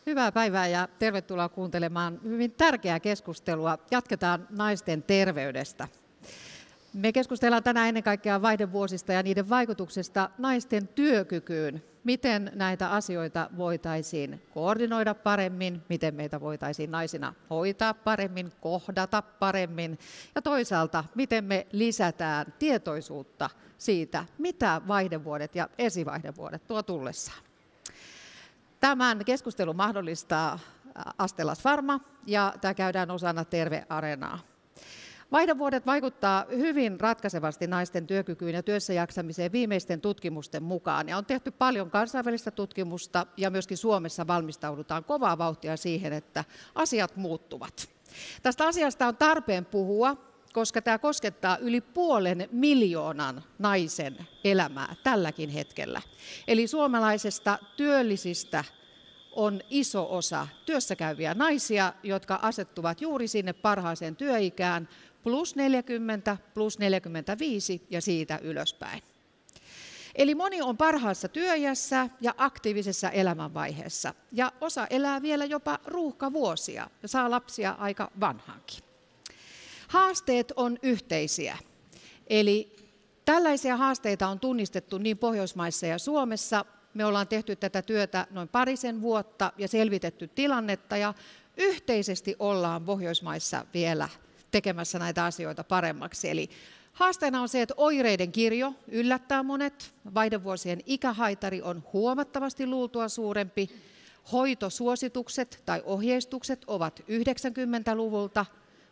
Hyvää päivää ja tervetuloa kuuntelemaan hyvin tärkeää keskustelua. Jatketaan naisten terveydestä. Me keskustellaan tänään ennen kaikkea vaihdevuosista ja niiden vaikutuksesta naisten työkykyyn. Miten näitä asioita voitaisiin koordinoida paremmin, miten meitä voitaisiin naisina hoitaa paremmin, kohdata paremmin ja toisaalta miten me lisätään tietoisuutta siitä, mitä vaihdevuodet ja esivaihdevuodet tuo tullessaan. Tämän keskustelun mahdollistaa Astellas Pharma ja tämä käydään osana Terve Areenaa. Vaihdevuodet vaikuttaa hyvin ratkaisevasti naisten työkykyyn ja työssäjaksamiseen viimeisten tutkimusten mukaan. Ja on tehty paljon kansainvälistä tutkimusta ja myöskin Suomessa valmistaudutaan kovaa vauhtia siihen, että asiat muuttuvat. Tästä asiasta on tarpeen puhua, koska tämä koskettaa yli 500,000 naisen elämää tälläkin hetkellä. Eli suomalaisesta työllisistä on iso osa työssäkäyviä naisia, jotka asettuvat juuri sinne parhaaseen työikään, plus 40, plus 45 ja siitä ylöspäin. Eli moni on parhaassa työiässä ja aktiivisessa elämänvaiheessa, ja osa elää vielä jopa ruuhkavuosia ja saa lapsia aika vanhankin. Haasteet on yhteisiä, eli tällaisia haasteita on tunnistettu niin Pohjoismaissa ja Suomessa. Me ollaan tehty tätä työtä noin parisen vuotta ja selvitetty tilannetta ja yhteisesti ollaan Pohjoismaissa vielä tekemässä näitä asioita paremmaksi. Eli haasteena on se, että oireiden kirjo yllättää monet, vaihdevuosien ikähaitari on huomattavasti luultua suurempi, hoitosuositukset tai ohjeistukset ovat 90-luvulta,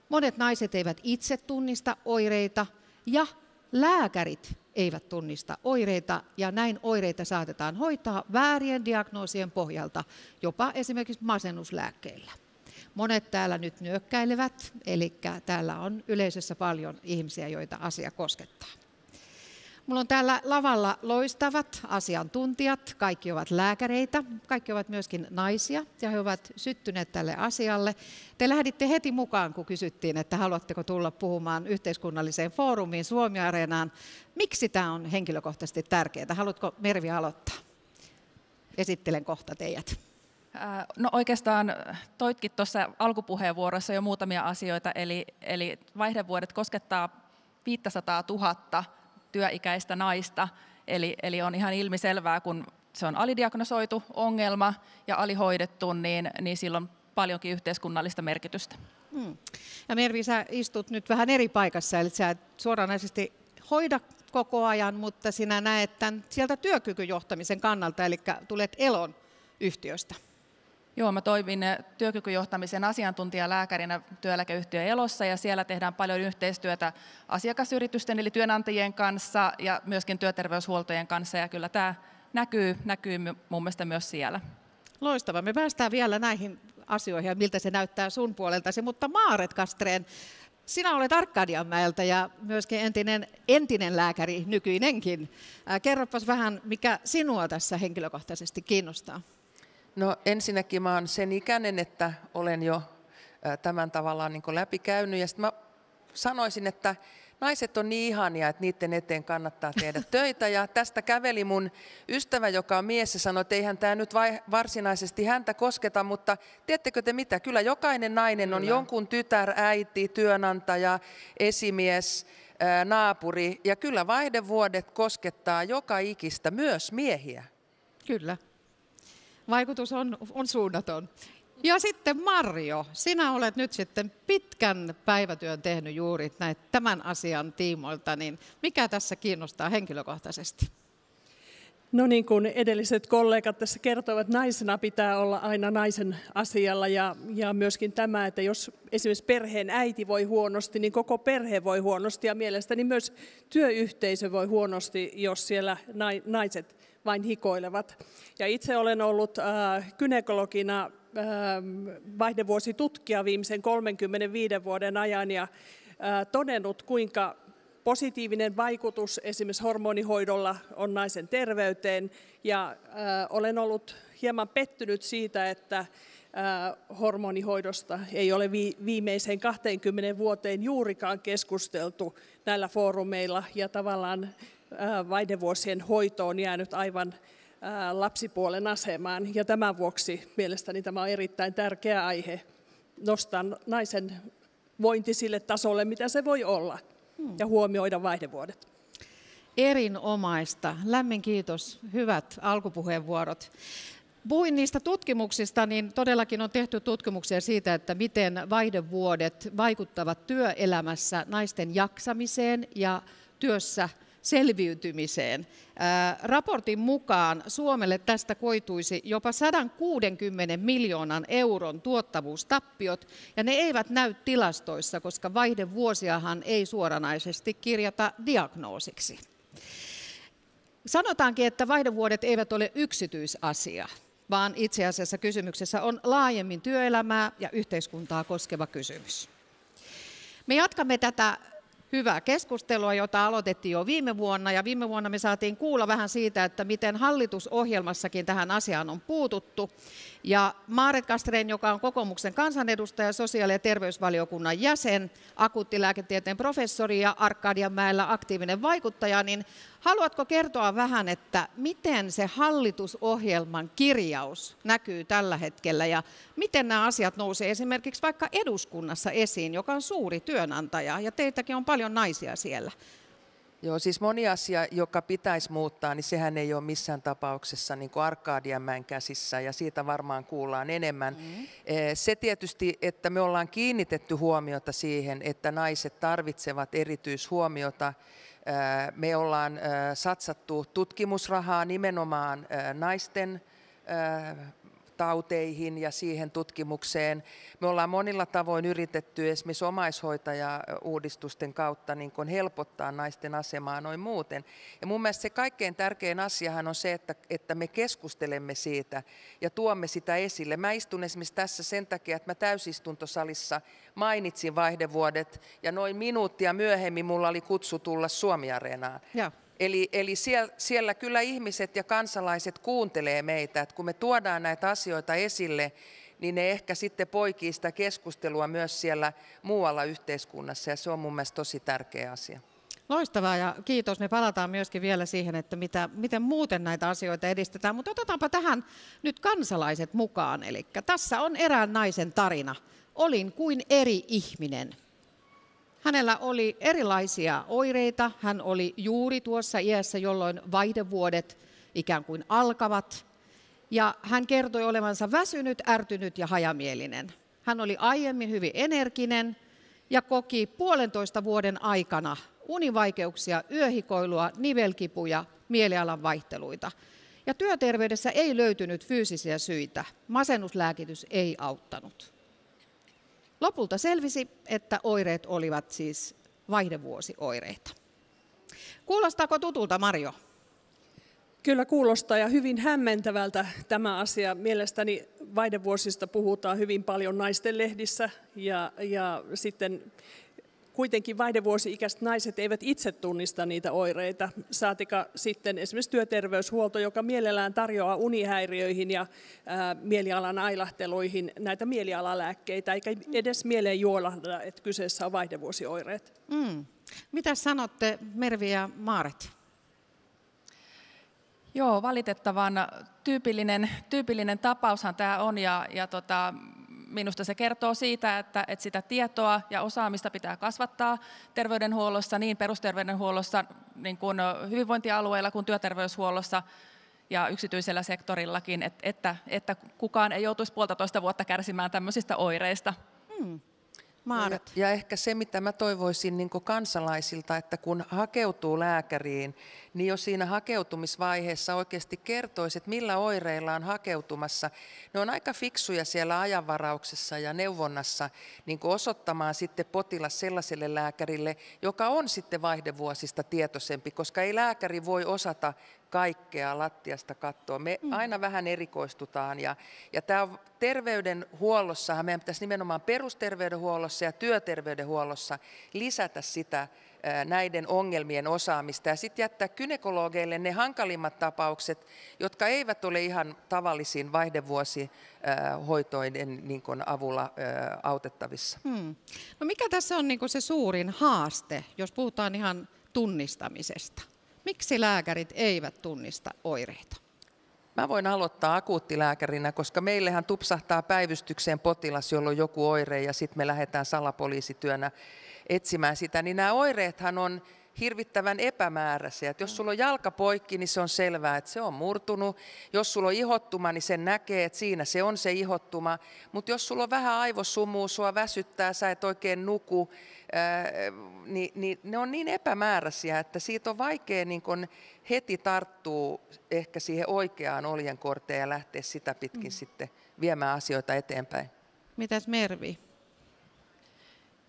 monet naiset eivät itse tunnista oireita ja lääkärit eivät tunnista oireita ja näin oireita saatetaan hoitaa väärien diagnoosien pohjalta, jopa esimerkiksi masennuslääkkeillä. Monet täällä nyt nyökkäilevät, eli täällä on yleisössä paljon ihmisiä, joita asia koskettaa. Mulla on täällä lavalla loistavat asiantuntijat, kaikki ovat lääkäreitä, kaikki ovat myöskin naisia ja he ovat syttyneet tälle asialle. Te lähditte heti mukaan, kun kysyttiin, että haluatteko tulla puhumaan yhteiskunnalliseen foorumiin Suomi Areenaan. Miksi tämä on henkilökohtaisesti tärkeää? Haluatko Mervi aloittaa? Esittelen kohta teidät. No oikeastaan toitkin tuossa alkupuheenvuorossa jo muutamia asioita, eli vaihdevuodet koskettaa 500 000 työikäistä naista, eli on ihan ilmiselvää, kun se on alidiagnosoitu ongelma ja alihoidettu, niin sillä on paljonkin yhteiskunnallista merkitystä. Ja Mervi, sä istut nyt vähän eri paikassa, eli sä et suoranaisesti hoida koko ajan, mutta sinä näet tämän sieltä työkykyjohtamisen kannalta, eli tulet Elon yhtiöstä. Joo, mä toimin työkykyjohtamisen asiantuntijalääkärinä työeläkeyhtiö Elossa ja siellä tehdään paljon yhteistyötä asiakasyritysten eli työnantajien kanssa ja myöskin työterveyshuoltojen kanssa ja kyllä tämä näkyy mun mielestä myös siellä. Loistavaa. Me päästään vielä näihin asioihin ja miltä se näyttää sun puoleltasi, mutta Maaret Castrén, sinä olet Arkadianmäeltä ja myöskin entinen lääkäri, nykyinenkin. Kerropas vähän, mikä sinua tässä henkilökohtaisesti kiinnostaa. No ensinnäkin mä oon sen ikäinen, että olen jo tämän tavallaan niin kuin läpikäynyt ja sitten mä sanoisin, että naiset on niin ihania, että niiden eteen kannattaa tehdä töitä ja tästä käveli mun ystävä, joka on mies ja sanoi, että eihän tämä nyt varsinaisesti häntä kosketa, mutta tiedättekö te mitä, kyllä jokainen nainen on jonkun tytär, äiti, työnantaja, esimies, naapuri ja kyllä vaihdevuodet koskettaa joka ikistä, myös miehiä. Kyllä. Vaikutus on suunnaton. Ja sitten Marjo, sinä olet nyt sitten pitkän päivätyön tehnyt juuri tämän asian tiimoilta, niin mikä tässä kiinnostaa henkilökohtaisesti? No niin kuin edelliset kollegat tässä kertovat, naisena pitää olla aina naisen asialla ja myöskin tämä, että jos esimerkiksi perheen äiti voi huonosti, niin koko perhe voi huonosti ja mielestäni myös työyhteisö voi huonosti, jos siellä naiset vain hikoilevat. Ja itse olen ollut gynekologina vaihdevuositutkija viimeisen 35 vuoden ajan ja todennut, kuinka positiivinen vaikutus esimerkiksi hormonihoidolla on naisen terveyteen ja olen ollut hieman pettynyt siitä, että hormonihoidosta ei ole viimeiseen 20 vuoteen juurikaan keskusteltu näillä foorumeilla ja tavallaan vaihdevuosien hoito on jäänyt aivan lapsipuolen asemaan. Ja tämän vuoksi mielestäni tämä on erittäin tärkeä aihe nostaa naisen vointi sille tasolle, mitä se voi olla, ja huomioida vaihdevuodet. Erinomaista. Lämmin kiitos. Hyvät alkupuheenvuorot. Puhuin niistä tutkimuksista, niin todellakin on tehty tutkimuksia siitä, että miten vaihdevuodet vaikuttavat työelämässä naisten jaksamiseen ja työssä selviytymiseen. Raportin mukaan Suomelle tästä koituisi jopa 160 miljoonan euron tuottavuustappiot, ja ne eivät näy tilastoissa, koska vaihdevuosiahan ei suoranaisesti kirjata diagnoosiksi. Sanotaankin, että vaihdevuodet eivät ole yksityisasia, vaan itse asiassa kysymyksessä on laajemmin työelämää ja yhteiskuntaa koskeva kysymys. Me jatkamme tätä hyvää keskustelua, jota aloitettiin jo viime vuonna, ja viime vuonna me saatiin kuulla vähän siitä, että miten hallitusohjelmassakin tähän asiaan on puututtu. Ja Maaret Castrén, joka on kokoomuksen kansanedustaja, sosiaali- ja terveysvaliokunnan jäsen, akuuttilääketieteen professori ja Arkadianmäellä aktiivinen vaikuttaja, niin haluatko kertoa vähän, että miten se hallitusohjelman kirjaus näkyy tällä hetkellä ja miten nämä asiat nousee esimerkiksi vaikka eduskunnassa esiin, joka on suuri työnantaja ja teitäkin on paljon naisia siellä? Joo, siis moni asia, joka pitäisi muuttaa, niin sehän ei ole missään tapauksessa niin kuin Arkadianmäen käsissä, ja siitä varmaan kuullaan enemmän. Se tietysti, että me ollaan kiinnitetty huomiota siihen, että naiset tarvitsevat erityishuomiota. Me ollaan satsattu tutkimusrahaa nimenomaan naisten tauteihin ja siihen tutkimukseen. Me ollaan monilla tavoin yritetty esimerkiksi omaishoitajauudistusten kautta niin kuin helpottaa naisten asemaa noin muuten. Ja mun mielestä se kaikkein tärkein asiahan on se, että me keskustelemme siitä ja tuomme sitä esille. Mä istun esimerkiksi tässä sen takia, että mä täysistuntosalissa mainitsin vaihdevuodet ja noin minuuttia myöhemmin mulla oli kutsu tulla Suomi-areenaan. Ja. Eli siellä kyllä ihmiset ja kansalaiset kuuntelee meitä, että kun me tuodaan näitä asioita esille, niin ne ehkä sitten poikii sitä keskustelua myös siellä muualla yhteiskunnassa, ja se on mun mielestä tosi tärkeä asia. Loistavaa, ja kiitos. Me palataan myöskin vielä siihen, että miten muuten näitä asioita edistetään, mutta otetaanpa tähän nyt kansalaiset mukaan. Eli tässä on erään naisen tarina. Olin kuin eri ihminen. Hänellä oli erilaisia oireita, hän oli juuri tuossa iässä, jolloin vaihdevuodet ikään kuin alkavat. Ja hän kertoi olevansa väsynyt, ärtynyt ja hajamielinen. Hän oli aiemmin hyvin energinen ja koki 1,5 vuoden aikana univaikeuksia, yöhikoilua, nivelkipuja, mielialan vaihteluita. Ja työterveydessä ei löytynyt fyysisiä syitä, masennuslääkitys ei auttanut. Lopulta selvisi, että oireet olivat siis vaihdevuosioireita. Kuulostaako tutulta, Marjo? Kyllä kuulostaa, ja hyvin hämmentävältä tämä asia. Mielestäni vaihdevuosista puhutaan hyvin paljon naistenlehdissä, ja sitten kuitenkin vaihdevuosi-ikäiset naiset eivät itse tunnista niitä oireita, saatika sitten esimerkiksi työterveyshuolto, joka mielellään tarjoaa unihäiriöihin ja mielialan ailahteluihin näitä mielialalääkkeitä, eikä edes mieleen juolahda, että kyseessä on vaihdevuosioireet. Mitä sanotte, Mervi ja Maaret? Joo, valitettavan tyypillinen tapaushan tämä on, ja minusta se kertoo siitä, että sitä tietoa ja osaamista pitää kasvattaa terveydenhuollossa, niin perusterveydenhuollossa, niin kuin hyvinvointialueilla kuin työterveyshuollossa ja yksityisellä sektorillakin, että kukaan ei joutuisi 1,5 vuotta kärsimään tämmöisistä oireista. Ja ehkä se, mitä mä toivoisin niin kuin kansalaisilta, että kun hakeutuu lääkäriin, niin jo siinä hakeutumisvaiheessa oikeasti kertoisi, että millä oireilla on hakeutumassa. Ne on aika fiksuja siellä ajanvarauksessa ja neuvonnassa niin kuin osoittamaan sitten potilas sellaiselle lääkärille, joka on sitten vaihdevuosista tietoisempi, koska ei lääkäri voi osata kaikkea lattiasta kattoa. Me aina vähän erikoistutaan, ja tämä on terveydenhuollossahan meidän pitäisi nimenomaan perusterveydenhuollossa ja työterveydenhuollossa lisätä sitä näiden ongelmien osaamista ja sitten jättää gynekologeille ne hankalimmat tapaukset, jotka eivät ole ihan tavallisin vaihdevuosihoitoiden niin kuin avulla autettavissa. No mikä tässä on niin kuin se suurin haaste, jos puhutaan ihan tunnistamisesta? Miksi lääkärit eivät tunnista oireita? Mä voin aloittaa akuuttilääkärinä, koska meillähän tupsahtaa päivystykseen potilas, jolla on joku oire, ja sitten me lähdetään salapoliisityönä etsimään sitä. Niin nämä oireethan on hirvittävän epämääräisiä. Että jos sulla on jalka poikki, niin se on selvää, että se on murtunut. Jos sulla on ihottuma, niin sen näkee, että siinä se on se ihottuma. Mutta jos sulla on vähän aivosumua, sua väsyttää, sä et oikein nuku, niin ne on niin epämääräisiä, että siitä on vaikea niin kun heti tarttua ehkä siihen oikeaan oljenkorteen ja lähteä sitä pitkin sitten viemään asioita eteenpäin. Mitäs Mervi?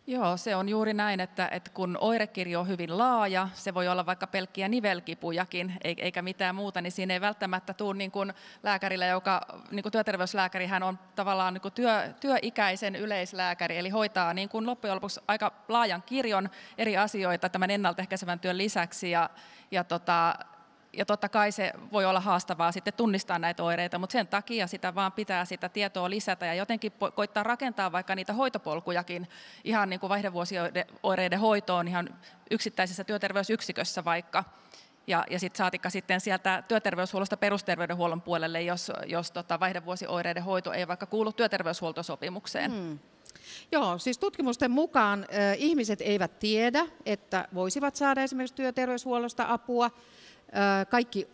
Joo, se on juuri näin, että kun oirekirjo on hyvin laaja, se voi olla vaikka pelkkiä nivelkipujakin eikä mitään muuta, niin siinä ei välttämättä tule niin kuin lääkärillä, joka niin kuin työterveyslääkäri, hän on tavallaan niin kuin työikäisen yleislääkäri, eli hoitaa niin kuin loppujen lopuksi aika laajan kirjon eri asioita tämän ennaltaehkäisevän työn lisäksi, ja totta kai se voi olla haastavaa sitten tunnistaa näitä oireita, mutta sen takia sitä vaan pitää sitä tietoa lisätä ja jotenkin koittaa rakentaa vaikka niitä hoitopolkujakin ihan niin kuin vaihdevuosioireiden hoitoon ihan yksittäisessä työterveysyksikössä vaikka. Ja sitten saatikka sitten sieltä työterveyshuollosta perusterveydenhuollon puolelle, jos vaihdevuosioireiden hoito ei vaikka kuulu työterveyshuoltosopimukseen. Joo, siis tutkimusten mukaan ihmiset eivät tiedä, että voisivat saada esimerkiksi työterveyshuollosta apua. Kaikki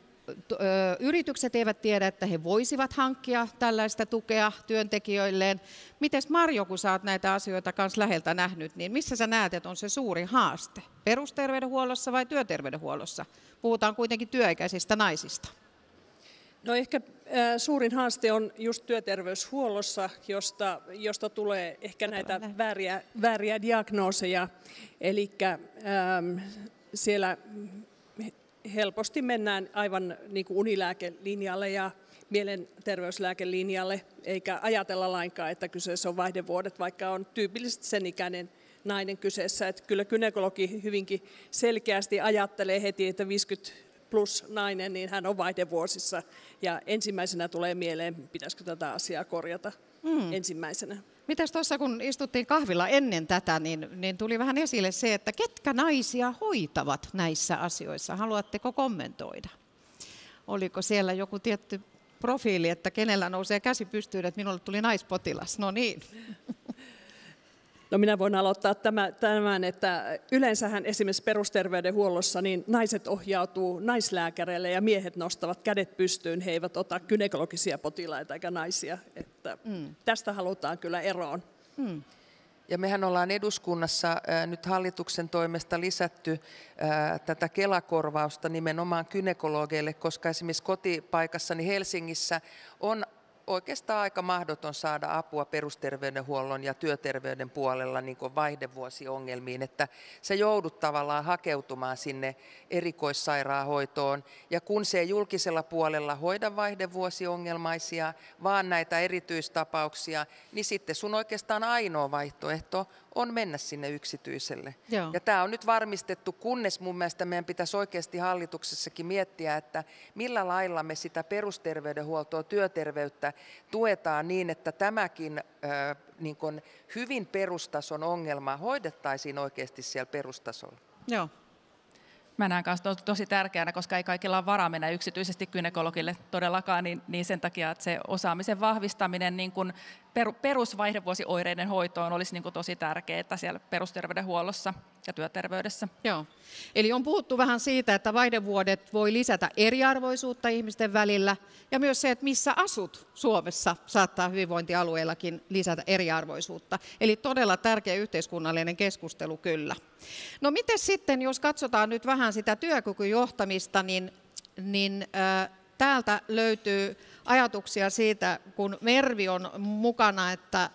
yritykset eivät tiedä, että he voisivat hankkia tällaista tukea työntekijöilleen. Mites Marjo, kun sä oot näitä asioita kanssa läheltä nähnyt, niin missä sä näet, että on se suuri haaste? Perusterveydenhuollossa vai työterveydenhuollossa? Puhutaan kuitenkin työikäisistä naisista. No ehkä suurin haaste on just työterveyshuollossa, josta tulee ehkä näitä vääriä diagnooseja. Eli siellä helposti mennään aivan niin kuin unilääkelinjalle ja mielenterveyslääkelinjalle, eikä ajatella lainkaan, että kyseessä on vaihdevuodet, vaikka on tyypillisesti sen ikäinen nainen kyseessä. Että kyllä gynekologi hyvinkin selkeästi ajattelee heti, että 50 plus nainen, niin hän on vaihdevuosissa. Ja ensimmäisenä tulee mieleen, pitäisikö tätä asiaa korjata ensimmäisenä. Mitäs tuossa, kun istuttiin kahvilla ennen tätä, niin tuli vähän esille se, että ketkä naisia hoitavat näissä asioissa? Haluatteko kommentoida? Oliko siellä joku tietty profiili, että kenellä nousee käsi pystyyn, että minulle tuli naispotilas? No niin. No minä voin aloittaa tämän, että yleensähän esimerkiksi perusterveydenhuollossa niin naiset ohjautuu naislääkäreille ja miehet nostavat kädet pystyyn. He eivät ota gynekologisia potilaita eikä naisia. Että tästä halutaan kyllä eroon. Ja mehän ollaan eduskunnassa nyt hallituksen toimesta lisätty tätä Kela-korvausta nimenomaan gynekologeille, koska esimerkiksi kotipaikassani Helsingissä on oikeastaan aika mahdoton saada apua perusterveydenhuollon ja työterveyden puolella niin kuin vaihdevuosiongelmiin, että sä joudut tavallaan hakeutumaan sinne erikoissairaanhoitoon, ja kun se ei julkisella puolella hoida vaihdevuosiongelmaisia, vaan näitä erityistapauksia, niin sitten sun oikeastaan ainoa vaihtoehto on mennä sinne yksityiselle. Joo. Ja tämä on nyt varmistettu, kunnes mun mielestä meidän pitäisi oikeasti hallituksessakin miettiä, että millä lailla me sitä perusterveydenhuoltoa, työterveyttä tuetaan niin, että tämäkin niin kuin hyvin perustason ongelma hoidettaisiin oikeasti siellä perustasolla. Joo. Mä näen kanssa tosi tärkeänä, koska ei kaikilla ole varaa mennä yksityisesti gynekologille todellakaan, niin sen takia, että se osaamisen vahvistaminen niin kuin perusvaihdevuosioireiden hoitoon olisi niin kuin tosi tärkeää siellä perusterveydenhuollossa ja työterveydessä. Joo. Eli on puhuttu vähän siitä, että vaihdevuodet voi lisätä eriarvoisuutta ihmisten välillä, ja myös se, että missä asut Suomessa, saattaa hyvinvointialueellakin lisätä eriarvoisuutta. Eli todella tärkeä yhteiskunnallinen keskustelu kyllä. No miten sitten, jos katsotaan nyt vähän sitä työkykyjohtamista, niin täältä löytyy ajatuksia siitä, kun Mervi on mukana, että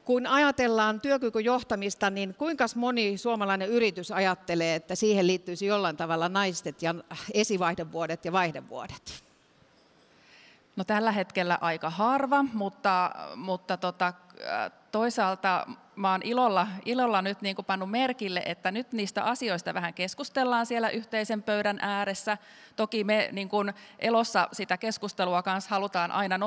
kun ajatellaan työkykyjohtamista, niin kuinka moni suomalainen yritys ajattelee, että siihen liittyisi jollain tavalla naiset ja esivaihdevuodet ja vaihdevuodet? No tällä hetkellä aika harva, mutta toisaalta mä oon ilolla nyt niin kuin pannut merkille, että nyt niistä asioista vähän keskustellaan siellä yhteisen pöydän ääressä. Toki me niin kuin Elossa sitä keskustelua kanssa halutaan aina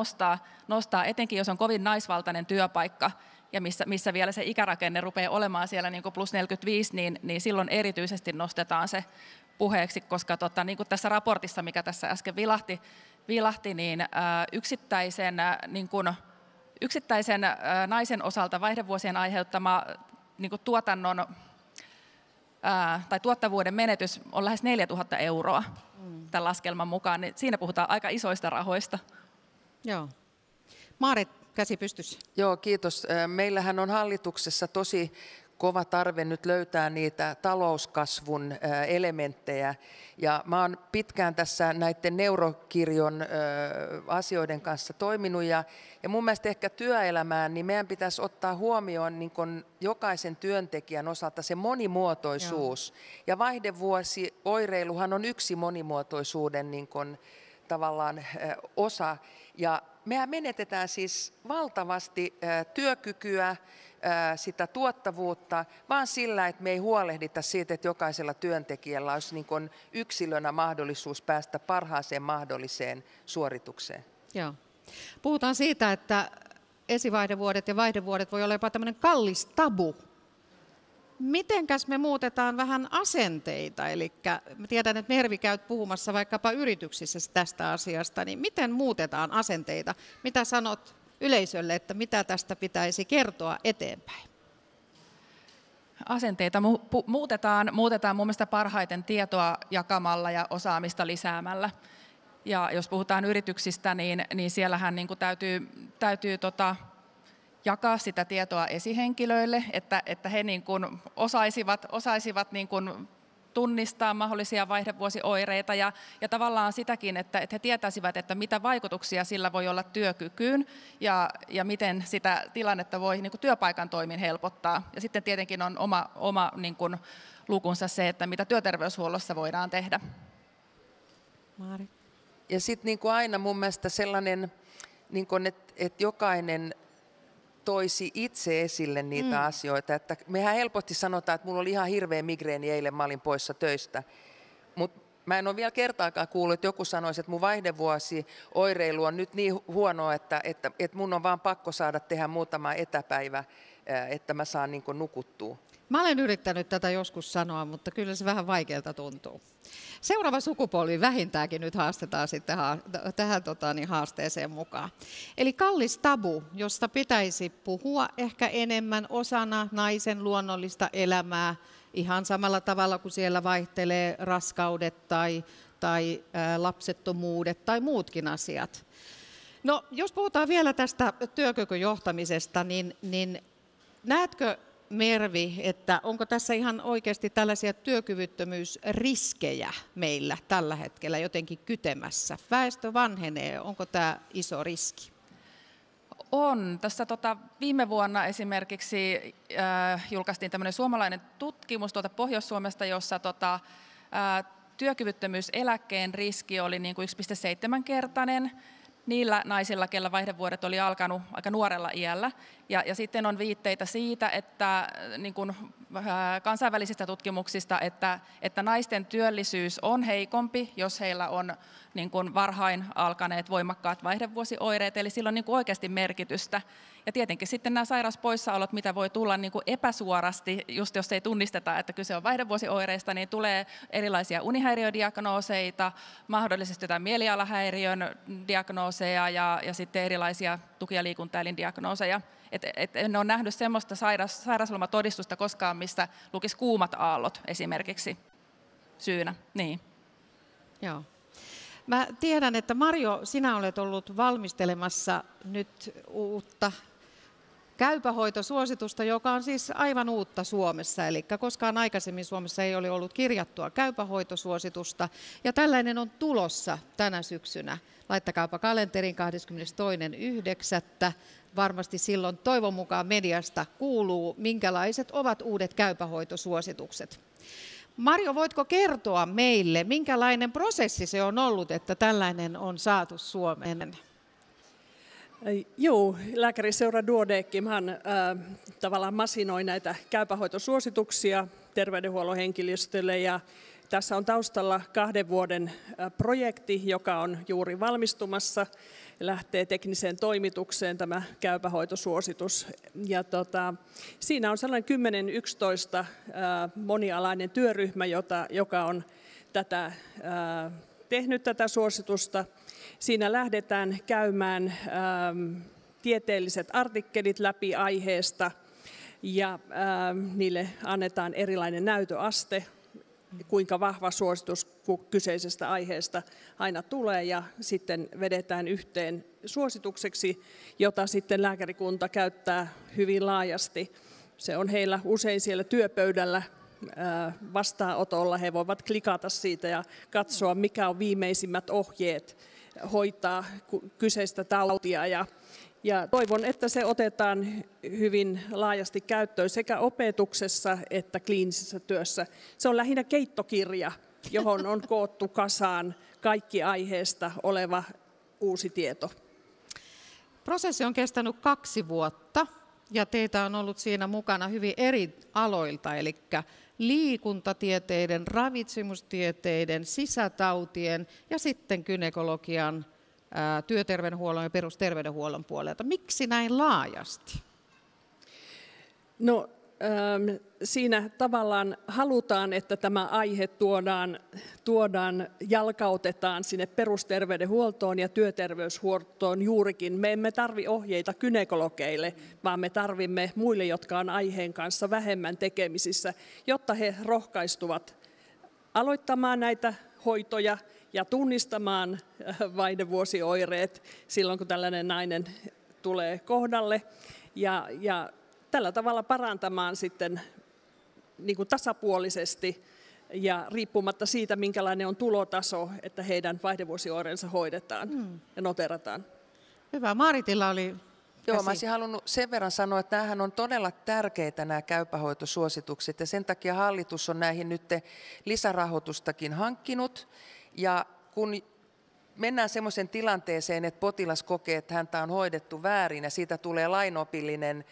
nostaa, etenkin jos on kovin naisvaltainen työpaikka ja missä vielä se ikärakenne rupeaa olemaan siellä niin kuin plus 45, niin silloin erityisesti nostetaan se puheeksi, koska niin kuin tässä raportissa, mikä tässä äsken vilahti, niin yksittäisen naisen osalta vaihdevuosien aiheuttama niin kuin tuotannon tai tuottavuuden menetys on lähes 4 000 euroa tämän laskelman mukaan, niin siinä puhutaan aika isoista rahoista. Joo. Maarit, käsi pystyssä. Joo, kiitos. Meillähän on hallituksessa tosi kova tarve nyt löytää niitä talouskasvun elementtejä. Ja mä oon pitkään tässä näiden neurokirjon asioiden kanssa toiminut ja mun mielestä ehkä työelämään, niin meidän pitäisi ottaa huomioon niin kun jokaisen työntekijän osalta se monimuotoisuus. Joo. Ja vaihdevuosioireiluhan on yksi monimuotoisuuden niin kun tavallaan osa. Ja mehän menetetään siis valtavasti työkykyä, sitä tuottavuutta, vaan sillä, että me ei huolehdita siitä, että jokaisella työntekijällä olisi niin kuin yksilönä mahdollisuus päästä parhaaseen mahdolliseen suoritukseen. Joo. Puhutaan siitä, että esivaihdevuodet ja vaihdevuodet voi olla jopa tämmöinen kallis tabu. Mitenkäs me muutetaan vähän asenteita? Eli tiedän, että Mervi käyt puhumassa vaikkapa yrityksissä tästä asiasta, niin miten muutetaan asenteita? Mitä sanot yleisölle, että mitä tästä pitäisi kertoa eteenpäin? Asenteita muutetaan mun mielestä parhaiten tietoa jakamalla ja osaamista lisäämällä. Ja jos puhutaan yrityksistä, niin siellähän niin kuin täytyy jakaa sitä tietoa esihenkilöille, että he niin kuin osaisivat niin kuin tunnistaa mahdollisia vaihdevuosioireita ja tavallaan sitäkin, että he tietäisivät, että mitä vaikutuksia sillä voi olla työkykyyn ja miten sitä tilannetta voi niin kuin työpaikan toimin helpottaa. Ja sitten tietenkin on oma niin kuin lukunsa se, että mitä työterveyshuollossa voidaan tehdä. Maari. Ja sitten niin kuin aina mun mielestä sellainen, niin kuin, että jokainen toisi itse esille niitä asioita. Että mehän helposti sanotaan, että mulla oli ihan hirveä migreeni eilen, mä olin poissa töistä. Mutta mä en ole vielä kertaakaan kuullut, että joku sanoisi, että mun vaihdevuosioireilu on nyt niin huono, että mun on vaan pakko saada tehdä muutama etäpäivä, että mä saan niin kuin nukuttua. Mä olen yrittänyt tätä joskus sanoa, mutta kyllä se vähän vaikealta tuntuu. Seuraava sukupolvi vähintäänkin nyt haastetaan sitten tähän haasteeseen mukaan. Eli kallis tabu, josta pitäisi puhua ehkä enemmän osana naisen luonnollista elämää, ihan samalla tavalla kuin siellä vaihtelee raskaudet tai lapsettomuudet tai muutkin asiat. No, jos puhutaan vielä tästä työkykyjohtamisesta, niin näetkö, Mervi, että onko tässä ihan oikeasti tällaisia työkyvyttömyysriskejä meillä tällä hetkellä jotenkin kytemässä? Väestö vanhenee, onko tämä iso riski? On. Tässä viime vuonna esimerkiksi julkaistiin tämmöinen suomalainen tutkimus Pohjois-Suomesta, jossa työkyvyttömyyseläkkeen riski oli niin kuin 1,7-kertainen. Niillä naisilla, kellä vaihdevuodet oli alkanut aika nuorella iällä. Ja sitten on viitteitä siitä, että niin kuin kansainvälisistä tutkimuksista, että naisten työllisyys on heikompi, jos heillä on niin kuin varhain alkaneet voimakkaat vaihdevuosioireet, eli sillä on niin kuin oikeasti merkitystä. Ja tietenkin sitten nämä sairauspoissaolot, mitä voi tulla niin kuin epäsuorasti, just jos ei tunnisteta, että kyse on vaihdevuosioireista, niin tulee erilaisia unihäiriödiagnooseita, mahdollisesti jotain mielialahäiriön diagnooseja ja sitten erilaisia tuki- ja liikuntaelindiagnooseja. En ole nähnyt sellaista sairauslomatodistusta koskaan, mistä lukisi kuumat aallot esimerkiksi syynä. Niin. Joo. Mä tiedän, että Marjo, sinä olet ollut valmistelemassa nyt uutta käypähoitosuositusta, joka on siis aivan uutta Suomessa. Eli koskaan aikaisemmin Suomessa ei ole ollut kirjattua käypähoitosuositusta. Ja tällainen on tulossa tänä syksynä. Laittakaapa kalenteriin 22.9. Varmasti silloin toivon mukaan mediasta kuuluu, minkälaiset ovat uudet käypähoitosuositukset. Marjo, voitko kertoa meille, minkälainen prosessi se on ollut, että tällainen on saatu Suomeen? Joo, lääkäriseura Duodecimhan tavallaan masinoi näitä käypähoitosuosituksia terveydenhuollon henkilöstölle ja tässä on taustalla 2 vuoden projekti, joka on juuri valmistumassa. Lähtee tekniseen toimitukseen tämä käypähoitosuositus. Ja siinä on sellainen 10-11 monialainen työryhmä, joka on tehnyt tätä suositusta. Siinä lähdetään käymään tieteelliset artikkelit läpi aiheesta ja niille annetaan erilainen näytöaste, kuinka vahva suositus kyseisestä aiheesta aina tulee ja sitten vedetään yhteen suositukseksi, jota sitten lääkärikunta käyttää hyvin laajasti. Se on heillä usein siellä työpöydällä vastaanotolla. He voivat klikata siitä ja katsoa, mikä on viimeisimmät ohjeet hoitaa kyseistä tautia. Ja toivon, että se otetaan hyvin laajasti käyttöön sekä opetuksessa että kliinisessä työssä. Se on lähinnä keittokirja, johon on koottu kasaan kaikki aiheesta oleva uusi tieto. Prosessi on kestänyt 2 vuotta ja teitä on ollut siinä mukana hyvin eri aloilta, eli liikuntatieteiden, ravitsemustieteiden, sisätautien ja sitten gynekologian, työterveydenhuollon ja perusterveydenhuollon puolelta. Miksi näin laajasti? No, siinä tavallaan halutaan, että tämä aihe jalkautetaan sinne perusterveydenhuoltoon ja työterveyshuoltoon juurikin. Me emme tarvitse ohjeita gynekologeille, vaan me tarvimme muille, jotka on aiheen kanssa vähemmän tekemisissä, jotta he rohkaistuvat aloittamaan näitä hoitoja ja tunnistamaan vaihdevuosioireet silloin, kun tällainen nainen tulee kohdalle ja tällä tavalla parantamaan sitten niin kuin tasapuolisesti ja riippumatta siitä, minkälainen on tulotaso, että heidän vaihdevuosioireensa hoidetaan ja noterataan. Hyvä. Maaritilla oli Joo, mä olisin halunnut sen verran sanoa, että nämähän on todella tärkeitä nämä käypähoitosuositukset ja sen takia hallitus on näihin nyt lisärahoitustakin hankkinut. Ja kun mennään semmoiseen tilanteeseen, että potilas kokee, että häntä on hoidettu väärin ja siitä tulee lainopillinen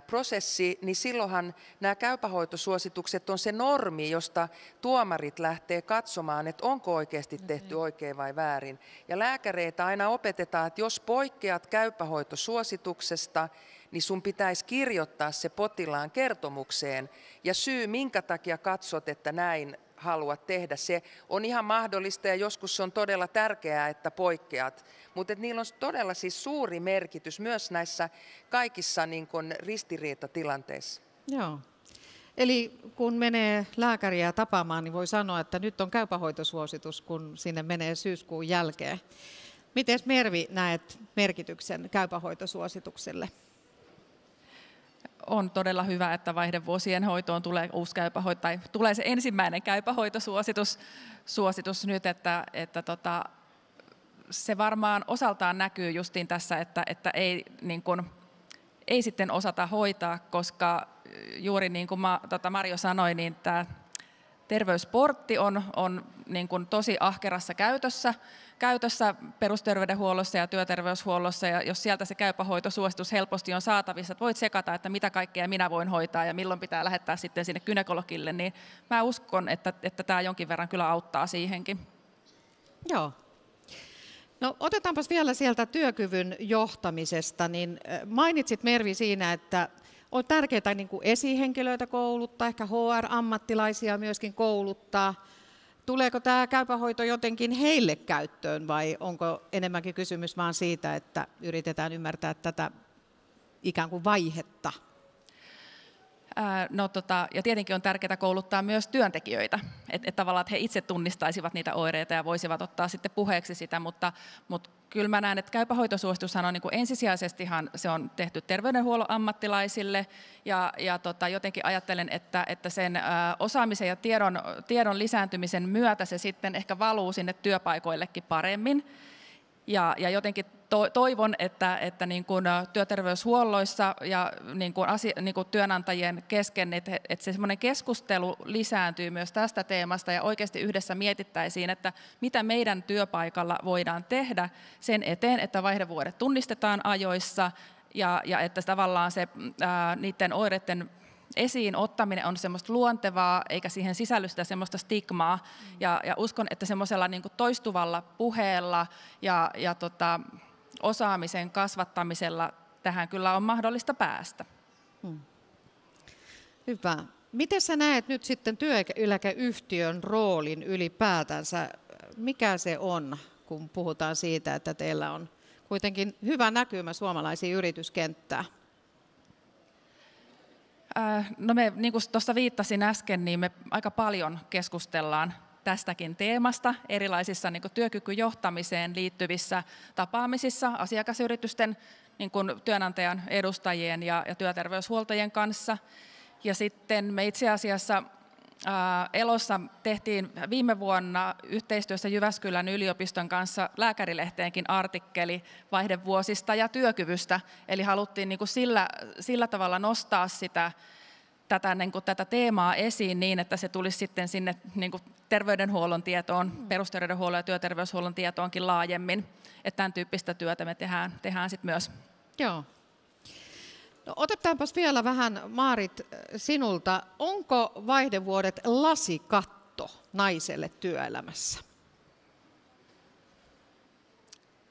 prosessi, niin silloinhan nämä käypähoitosuositukset on se normi, josta tuomarit lähtee katsomaan, että onko oikeasti tehty oikein vai väärin. Ja lääkäreitä aina opetetaan, että jos poikkeat käypähoitosuosituksesta, niin sun pitäisi kirjoittaa se potilaan kertomukseen ja syy, minkä takia katsot, että näin haluat tehdä. Se on ihan mahdollista ja joskus se on todella tärkeää, että poikkeat, mutta niillä on todella siis suuri merkitys myös näissä kaikissa niin kuin ristiriitatilanteissa. Joo. Eli kun menee lääkäriä tapaamaan, niin voi sanoa, että nyt on käypähoitosuositus, kun sinne menee syyskuun jälkeen. Miten Mervi näet merkityksen käypähoitosuositukselle? On todella hyvä, että vaihdevuosien hoitoon tulee uusi käypähoito, tai tulee se ensimmäinen käypähoitosuositus nyt, että se varmaan osaltaan näkyy justiin tässä, että ei, niin kuin, ei sitten osata hoitaa, koska juuri niin kuin Marjo sanoi, niin tämä terveysportti on niin kuin tosi ahkerassa käytössä perusterveydenhuollossa ja työterveyshuollossa, ja jos sieltä se käypähoitosuositus helposti on saatavissa, että voit sekata, että mitä kaikkea minä voin hoitaa ja milloin pitää lähettää sitten sinne gynekologille, niin mä uskon, että tämä jonkin verran kyllä auttaa siihenkin. Joo. No otetaanpas vielä sieltä työkyvyn johtamisesta, niin mainitsit Mervi siinä, että on tärkeää niin kuin esihenkilöitä kouluttaa, ehkä HR-ammattilaisia myöskin kouluttaa. Tuleeko tämä käypähoito jotenkin heille käyttöön vai onko enemmänkin kysymys vaan siitä, että yritetään ymmärtää tätä ikään kuin vaihetta? Ja tietenkin on tärkeää kouluttaa myös työntekijöitä, että tavallaan että he itse tunnistaisivat niitä oireita ja voisivat ottaa sitten puheeksi sitä, mutta kyllä mä näen, että käypähoitosuositushan on niin kuin ensisijaisestihan se on tehty terveydenhuollon ammattilaisille ja jotenkin ajattelen, että sen osaamisen ja tiedon lisääntymisen myötä se sitten ehkä valuu sinne työpaikoillekin paremmin. Ja jotenkin toivon, että niin kuin työterveyshuolloissa ja niin kuin työnantajien kesken, että se semmoinen keskustelu lisääntyy myös tästä teemasta ja oikeasti yhdessä mietittäisiin, että mitä meidän työpaikalla voidaan tehdä sen eteen, että vaihdevuodet tunnistetaan ajoissa ja että tavallaan se niiden oireiden esiin ottaminen on semmoista luontevaa, eikä siihen sisälly sitä semmoista stigmaa. Ja uskon, että semmoisella niin kuin toistuvalla puheella ja osaamisen kasvattamisella tähän kyllä on mahdollista päästä. Hyvä. Miten sä näet nyt sitten työeläkeyhtiön roolin ylipäätänsä? Mikä se on, kun puhutaan siitä, että teillä on kuitenkin hyvä näkymä suomalaisiin yrityskenttään? No me, niin kuin tuossa viittasin äsken, niin me aika paljon keskustellaan tästäkin teemasta erilaisissa niin kuin työkykyjohtamiseen liittyvissä tapaamisissa asiakasyritysten, niin kuin työnantajan edustajien ja työterveyshuoltajien kanssa. Ja sitten me itse asiassa Elossa tehtiin viime vuonna yhteistyössä Jyväskylän yliopiston kanssa Lääkärilehteenkin artikkeli vaihdevuosista ja työkyvystä. Eli haluttiin niin kuin sillä tavalla nostaa tätä teemaa esiin niin, että se tulisi sitten sinne niin kuin terveydenhuollon tietoon, perusterveydenhuollon ja työterveyshuollon tietoonkin laajemmin. Että tämän tyyppistä työtä me tehdään sitten myös. Joo. No, otetaanpas vielä vähän, Maarit, sinulta. Onko vaihdevuodet lasikatto naiselle työelämässä?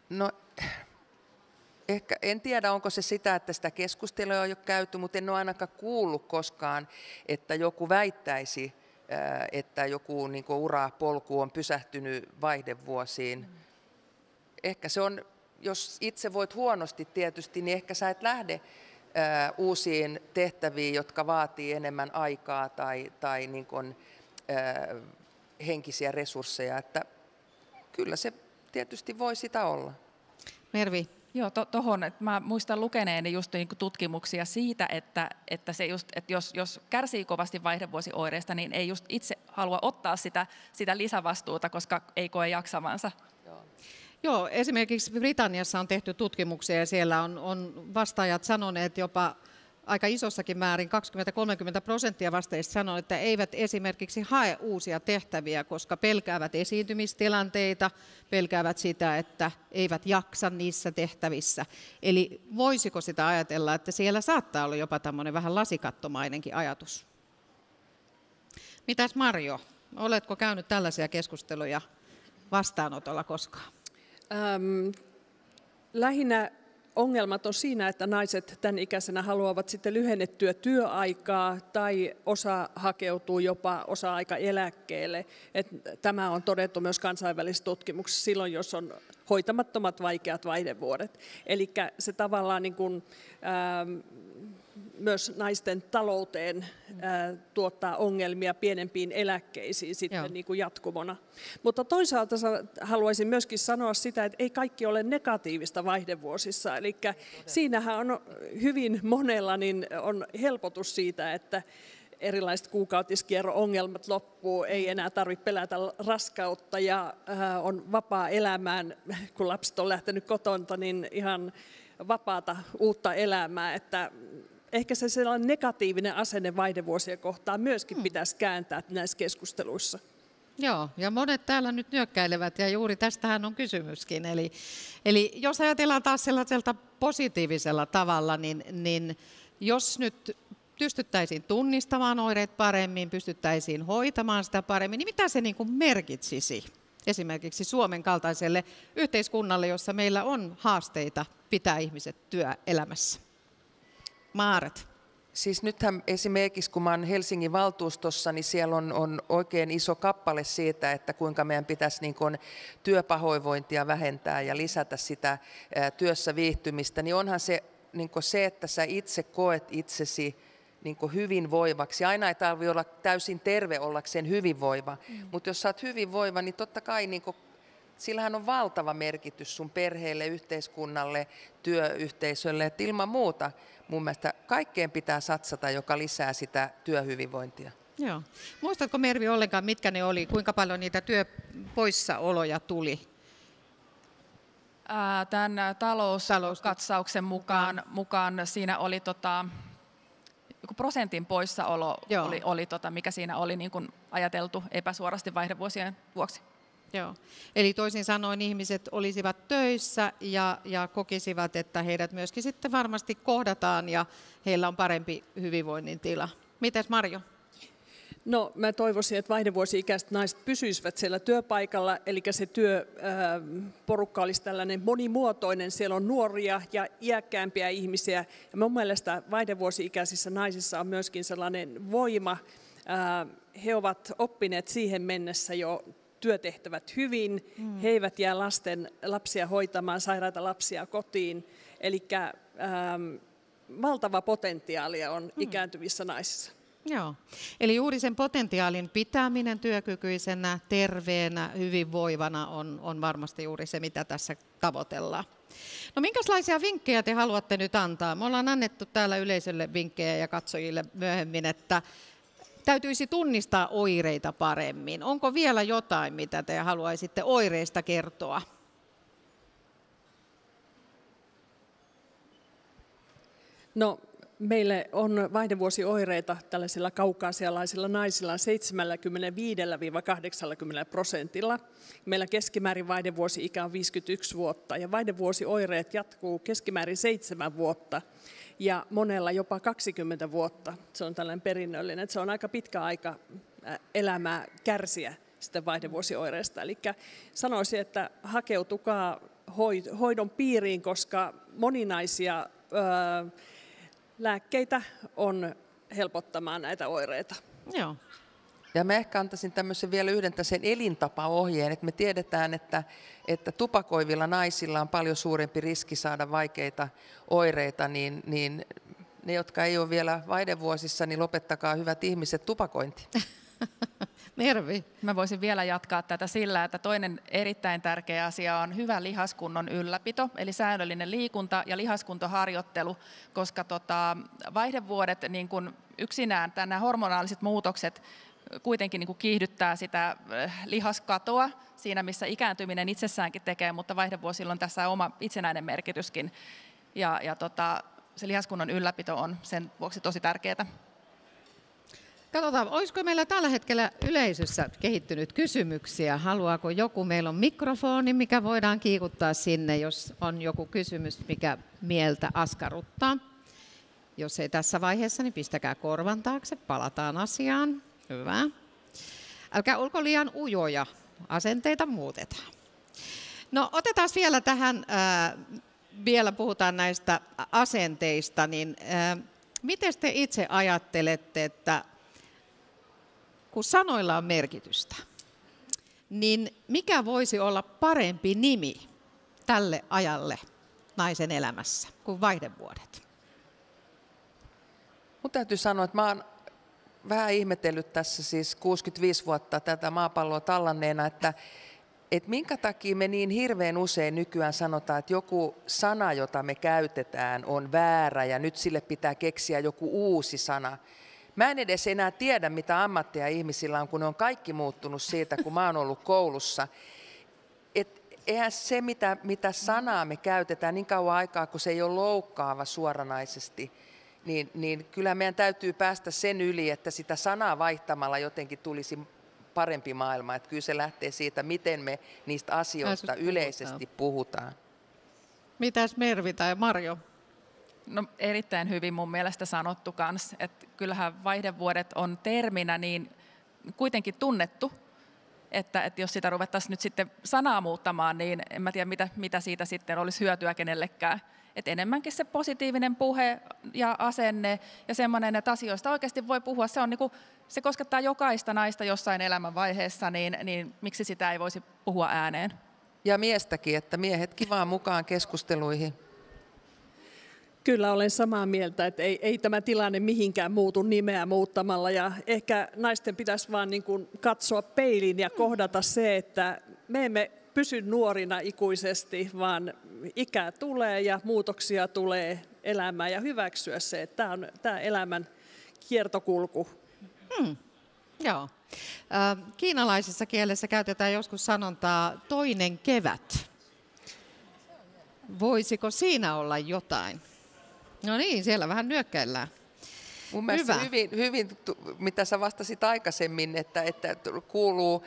No, ehkä en tiedä, onko se sitä, että sitä keskustelua on jo käyty, mutta en ole ainakaan kuullut koskaan, että joku väittäisi, että joku niin kuin urapolku on pysähtynyt vaihdevuosiin. Ehkä se on, jos itse voit huonosti tietysti, niin ehkä sä et lähde uusiin tehtäviin, jotka vaatii enemmän aikaa tai niin kuin, henkisiä resursseja. Että kyllä se tietysti voi sitä olla. Mervi? Joo, tuohon, että mä muistan lukeneeni just niin kuin tutkimuksia siitä, että jos kärsii kovasti vaihdevuosioireista, niin ei just itse halua ottaa sitä lisävastuuta, koska ei koe jaksavansa. Joo, esimerkiksi Britanniassa on tehty tutkimuksia ja siellä on vastaajat sanoneet jopa aika isossakin määrin, 20-30% vastaajista sanoo, että eivät esimerkiksi hae uusia tehtäviä, koska pelkäävät esiintymistilanteita, pelkäävät sitä, että eivät jaksa niissä tehtävissä. Eli voisiko sitä ajatella, että siellä saattaa olla jopa tämmöinen vähän lasikattomainenkin ajatus? Mitäs Marjo, oletko käynyt tällaisia keskusteluja vastaanotolla koskaan? Lähinnä ongelmat on siinä, että naiset tämän ikäisenä haluavat sitten lyhennettyä työaikaa tai osa hakeutuu jopa osa-aikaeläkkeelle. Tämä on todettu myös kansainvälisessä tutkimuksessa silloin, jos on hoitamattomat vaikeat vaihdevuodet. Eli se tavallaan niin kuin, myös naisten talouteen tuottaa ongelmia pienempiin eläkkeisiin sitten niin kuin jatkumona. Mutta toisaalta haluaisin myöskin sanoa sitä, että ei kaikki ole negatiivista vaihdevuosissa. Eli siinähän on hyvin monella niin on helpotus siitä, että erilaiset kuukautiskierro-ongelmat loppuu, ei enää tarvitse pelätä raskautta ja on vapaa elämään, kun lapset on lähtenyt kotonta, niin ihan vapaata uutta elämää, että ehkä se sellainen negatiivinen asenne vaihdevuosia kohtaan myöskin pitäisi kääntää näissä keskusteluissa. Joo, ja monet täällä nyt nyökkäilevät, ja juuri tästähän on kysymyskin. Eli jos ajatellaan taas sellaiselta positiivisella tavalla, niin jos nyt pystyttäisiin tunnistamaan oireet paremmin, pystyttäisiin hoitamaan sitä paremmin, niin mitä se niin kuin merkitsisi esimerkiksi Suomen kaltaiselle yhteiskunnalle, jossa meillä on haasteita pitää ihmiset työelämässä? Maaret. Siis nythän esimerkiksi, kun mä olen Helsingin valtuustossa, niin siellä on oikein iso kappale siitä, että kuinka meidän pitäisi niin kuin työpahoinvointia vähentää ja lisätä sitä työssä viihtymistä, niin onhan se, niin kuin se, että sä itse koet itsesi niin kuin hyvinvoivaksi. Aina ei tarvitse olla täysin terve ollakseen hyvinvoiva, mutta jos sä oot hyvinvoiva, niin totta kai niin kuin, sillähän on valtava merkitys sun perheelle, yhteiskunnalle, työyhteisölle, että ilman muuta mun mielestä kaikkeen pitää satsata, joka lisää sitä työhyvinvointia. Joo. Muistatko Mervi ollenkaan, mitkä ne oli, kuinka paljon niitä työpoissaoloja tuli? Tämän talouskatsauksen mukaan siinä oli joku prosentin poissaolo, oli mikä siinä oli niin kuin ajateltu epäsuorasti vaihdevuosien vuoksi. Joo. Eli toisin sanoen ihmiset olisivat töissä ja kokisivat, että heidät myöskin sitten varmasti kohdataan ja heillä on parempi hyvinvoinnin tila. Mites Marjo? No mä toivoisin, että vaihdevuosi-ikäiset naiset pysyisivät siellä työpaikalla, eli se työporukka olisi tällainen monimuotoinen. Siellä on nuoria ja iäkkäämpiä ihmisiä. Ja mun mielestä vaihdevuosi-ikäisissä naisissa on myöskin sellainen voima. He ovat oppineet siihen mennessä jo työtehtävät hyvin, he eivät jää lapsia hoitamaan, sairaita lapsia kotiin. Eli valtava potentiaalia on ikääntyvissä naisissa. Joo. Eli juuri sen potentiaalin pitäminen työkykyisenä, terveenä, hyvinvoivana on varmasti juuri se, mitä tässä tavoitellaan. No minkälaisia vinkkejä te haluatte nyt antaa? Me ollaan annettu täällä yleisölle vinkkejä ja katsojille myöhemmin, että täytyisi tunnistaa oireita paremmin. Onko vielä jotain, mitä te haluaisitte oireista kertoa? No, meille on vaihdevuosioireita tällaisilla kaukaasialaisilla naisilla 75–80%. Meillä keskimäärin vaihdevuosi-ikä on 51 vuotta ja vaihdevuosioireet jatkuu keskimäärin 7 vuotta ja monella jopa 20 vuotta. Se on tällainen perinnöllinen, että se on aika pitkä aika elämää kärsiä sitä vaihdevuosioireista. Eli sanoisin, että hakeutukaa hoidon piiriin, koska moninaisia lääkkeitä on helpottamaan näitä oireita. Joo. Ja mä ehkä antaisin tämmöisen vielä yhden sen elintapaohjeen, että me tiedetään, että tupakoivilla naisilla on paljon suurempi riski saada vaikeita oireita, niin ne, jotka ei ole vielä vaihdevuosissa, niin lopettakaa hyvät ihmiset tupakointi. Mervi. Mä voisin vielä jatkaa tätä sillä, että toinen erittäin tärkeä asia on hyvä lihaskunnon ylläpito, eli säännöllinen liikunta ja lihaskuntoharjoittelu, koska vaihdevuodet niin kun yksinään nämä hormonaaliset muutokset kuitenkin niin kun kiihdyttää sitä lihaskatoa siinä, missä ikääntyminen itsessäänkin tekee, mutta vaihdevuosilla on tässä oma itsenäinen merkityskin. Ja se lihaskunnon ylläpito on sen vuoksi tosi tärkeää. Katsotaan, olisiko meillä tällä hetkellä yleisössä kehittynyt kysymyksiä? Haluaako joku? Meillä on mikrofoni, mikä voidaan kiikuttaa sinne, jos on joku kysymys, mikä mieltä askarruttaa. Jos ei tässä vaiheessa, niin pistäkää korvan taakse, palataan asiaan. Hyvä. Älkää olko liian ujoja, asenteita muutetaan. No otetaan vielä tähän, vielä puhutaan näistä asenteista, niin miten te itse ajattelette, että kun sanoilla on merkitystä, niin mikä voisi olla parempi nimi tälle ajalle naisen elämässä kuin vaihdevuodet? Mun täytyy sanoa, että mä oon vähän ihmetellyt tässä siis 65 vuotta tätä maapalloa tallanneena, että minkä takia me niin hirveän usein nykyään sanotaan, että joku sana, jota me käytetään, on väärä ja nyt sille pitää keksiä joku uusi sana. Mä en edes enää tiedä, mitä ammatteja ihmisillä on, kun ne on kaikki muuttunut siitä, kun mä oon ollut koulussa. Eihän se, mitä sanaa me käytetään niin kauan aikaa, kun se ei ole loukkaava suoranaisesti, niin kyllä meidän täytyy päästä sen yli, että sitä sanaa vaihtamalla jotenkin tulisi parempi maailma. Että kyllä se lähtee siitä, miten me niistä asioista yleisesti puhutaan. Mitäs Mervi tai Marjo? No, erittäin hyvin mun mielestä sanottu kans, että kyllähän vaihdevuodet on terminä niin kuitenkin tunnettu, että jos sitä ruvettaisiin nyt sitten sanaa muuttamaan, niin en mä tiedä mitä siitä sitten olisi hyötyä kenellekään. Että enemmänkin se positiivinen puhe ja asenne ja semmoinen, että asioista oikeasti voi puhua, se koskettaa jokaista naista jossain elämänvaiheessa, niin miksi sitä ei voisi puhua ääneen? Ja miestäkin, että miehetkin vaan mukaan keskusteluihin. Kyllä olen samaa mieltä, että ei tämä tilanne mihinkään muutu nimeä muuttamalla ja ehkä naisten pitäisi vaan niin kuin katsoa peiliin ja kohdata se, että me emme pysy nuorina ikuisesti, vaan ikää tulee ja muutoksia tulee elämään ja hyväksyä se, että tämä on tämä elämän kiertokulku. Joo. Kiinalaisessa kielessä käytetään joskus sanontaa toinen kevät. Voisiko siinä olla jotain? No niin, siellä vähän nyökkäillään. Mun mielestä hyvin, mitä sä vastasit aikaisemmin, että kuuluu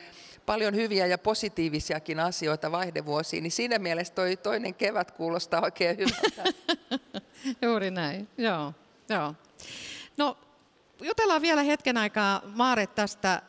paljon hyviä ja positiivisiakin asioita vaihdevuosiin, niin siinä mielessä toi toinen kevät kuulostaa oikein hyvältä. Juuri näin, joo. No, jutellaan vielä hetken aikaa, Maaret, tästä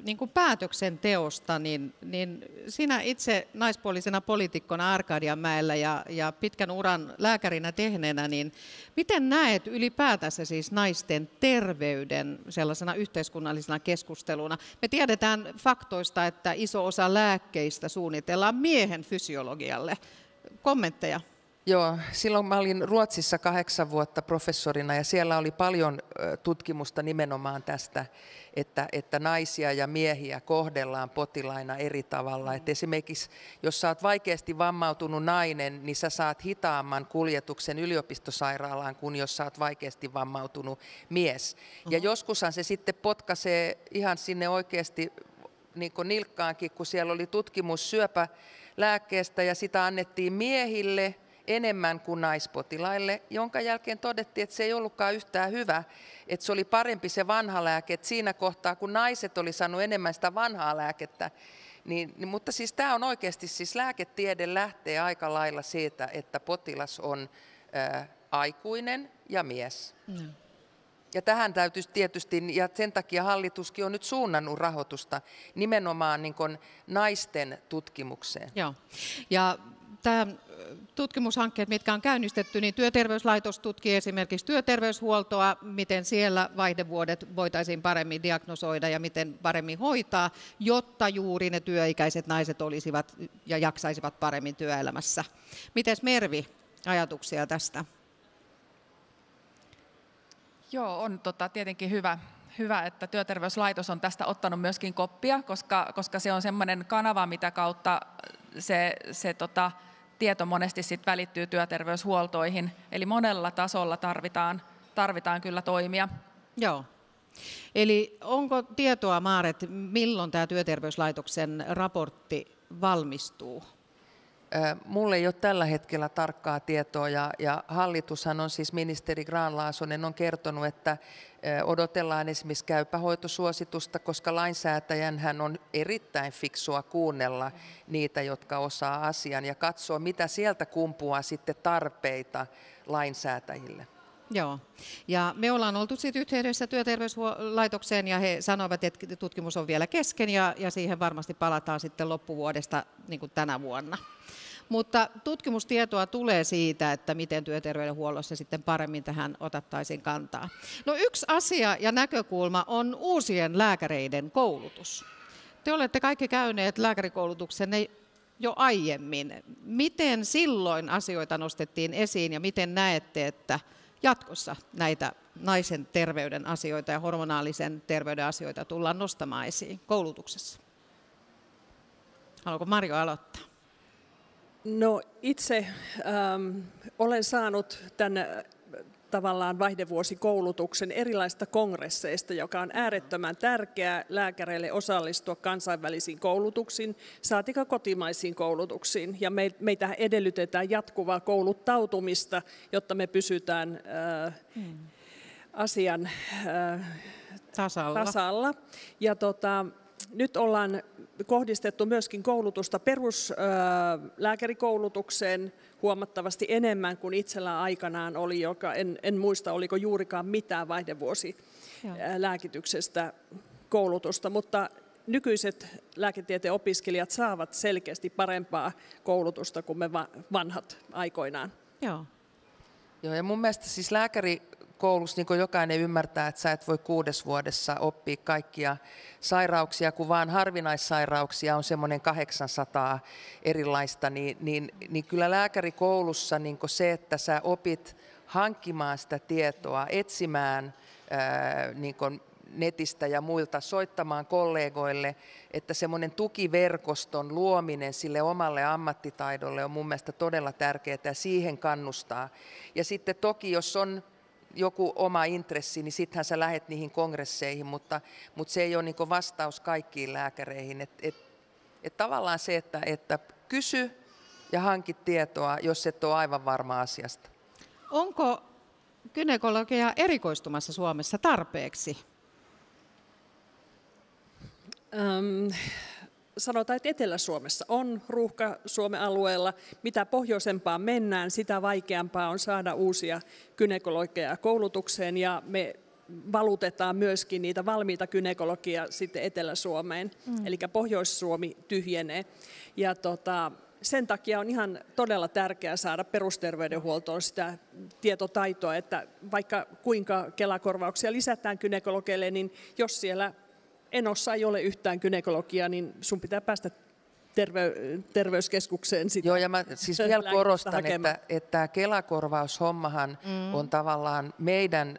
niin kuin päätöksenteosta. Niin sinä itse naispuolisena poliitikkona Arkadianmäellä ja pitkän uran lääkärinä tehneenä, niin miten näet ylipäätänsä siis naisten terveyden sellaisena yhteiskunnallisena keskusteluna? Me tiedetään faktoista, että iso osa lääkkeistä suunnitellaan miehen fysiologialle. Kommentteja? Joo, silloin mä olin Ruotsissa 8 vuotta professorina ja siellä oli paljon tutkimusta nimenomaan tästä, että naisia ja miehiä kohdellaan potilaina eri tavalla. Et esimerkiksi jos sä oot vaikeasti vammautunut nainen, niin sä saat hitaamman kuljetuksen yliopistosairaalaan kuin jos sä oot vaikeasti vammautunut mies. Ja joskushan se sitten potkaisee ihan sinne oikeasti niin kuin nilkkaankin, kun siellä oli tutkimus syöpälääkkeestä ja sitä annettiin miehille enemmän kuin naispotilaille, jonka jälkeen todettiin, että se ei ollutkaan yhtään hyvä, että se oli parempi se vanha lääke, että siinä kohtaa, kun naiset oli saanut enemmän sitä vanhaa lääkettä, mutta siis tämä on oikeasti, siis lääketiede lähtee aika lailla siitä, että potilas on aikuinen ja mies. Ja tähän täytyisi tietysti, ja sen takia hallituskin on nyt suunnannut rahoitusta nimenomaan niin kuin naisten tutkimukseen. Joo. Ja tämä tutkimushankkeet, mitkä on käynnistetty, niin Työterveyslaitos tutkii esimerkiksi työterveyshuoltoa, miten siellä vaihdevuodet voitaisiin paremmin diagnosoida ja miten paremmin hoitaa, jotta juuri ne työikäiset naiset olisivat ja jaksaisivat paremmin työelämässä. Mites Mervi, ajatuksia tästä? Joo, on tietenkin hyvä, että Työterveyslaitos on tästä ottanut myöskin koppia, koska se on semmoinen kanava, mitä kautta se tieto monesti sit välittyy työterveyshuoltoihin. Eli monella tasolla tarvitaan kyllä toimia. Joo. Eli onko tietoa, Maaret, milloin tämä Työterveyslaitoksen raportti valmistuu? Mulla ei ole tällä hetkellä tarkkaa tietoa ja hallitushan on siis ministeri Grahn-Laasonen on kertonut, että odotellaan esimerkiksi käypähoitosuositusta, koska lainsäätäjän hän on erittäin fiksua kuunnella niitä, jotka osaa asian ja katsoa, mitä sieltä kumpuaa sitten tarpeita lainsäätäjille. Joo, ja me ollaan oltu sitten yhteydessä Työterveyslaitokseen ja he sanovat, että tutkimus on vielä kesken ja siihen varmasti palataan sitten loppuvuodesta niin kuin tänä vuonna. Mutta tutkimustietoa tulee siitä, että miten työterveydenhuollossa sitten paremmin tähän otettaisiin kantaa. No yksi asia ja näkökulma on uusien lääkäreiden koulutus. Te olette kaikki käyneet lääkärikoulutuksenne jo aiemmin. Miten silloin asioita nostettiin esiin ja miten näette, että jatkossa näitä naisen terveyden asioita ja hormonaalisen terveyden asioita tullaan nostamaan esiin koulutuksessa? Haluatko Marjo aloittaa? No itse olen saanut tämän tavallaan vaihdevuosikoulutuksen erilaisista kongresseista, joka on äärettömän tärkeää lääkäreille osallistua kansainvälisiin koulutuksiin, saatika kotimaisiin koulutuksiin. Ja meitä edellytetään jatkuvaa kouluttautumista, jotta me pysytään asian tasalla. Ja nyt ollaan kohdistettu myöskin koulutusta peruslääkärikoulutukseen huomattavasti enemmän kuin itsellä aikanaan oli, joka en muista, oliko juurikaan mitään vaihdevuosilääkityksestä koulutusta, mutta nykyiset lääketieteen opiskelijat saavat selkeästi parempaa koulutusta kuin me vanhat aikoinaan. Joo, ja mun mielestä siis lääkärikoulussa niin kuin jokainen ymmärtää, että sä et voi 6 vuodessa oppia kaikkia sairauksia, kun vaan harvinaissairauksia on semmoinen 800 erilaista, niin kyllä lääkärikoulussa niin kuin se, että sä opit hankkimaan sitä tietoa, etsimään niin kuin netistä ja muilta, soittamaan kollegoille, että semmoinen tukiverkoston luominen sille omalle ammattitaidolle on mun mielestä todella tärkeää ja siihen kannustaa. Ja sitten toki, jos on joku oma intressi, niin sittenhän sä lähet niihin kongresseihin, mutta se ei ole niin kuin vastaus kaikkiin lääkäreihin. Et tavallaan se, että kysy ja hankit tietoa, jos et ole aivan varma asiasta. Onko gynekologia erikoistumassa Suomessa tarpeeksi? Sanotaan, että Etelä-Suomessa on ruuhka Suomen alueella. Mitä pohjoisempaan mennään, sitä vaikeampaa on saada uusia gynekologeja koulutukseen. Ja me valutetaan myöskin niitä valmiita gynekologia sitten Etelä-Suomeen, eli Pohjois-Suomi tyhjenee. Ja sen takia on ihan todella tärkeää saada perusterveydenhuoltoon sitä tietotaitoa, että vaikka kuinka Kela-korvauksia lisätään gynekologeille, niin jos siellä enossa ei ole yhtään gynekologiaa, niin sun pitää päästä terveyskeskukseen. Joo, ja mä siis vielä korostan, että Kela-korvaushommahan on tavallaan meidän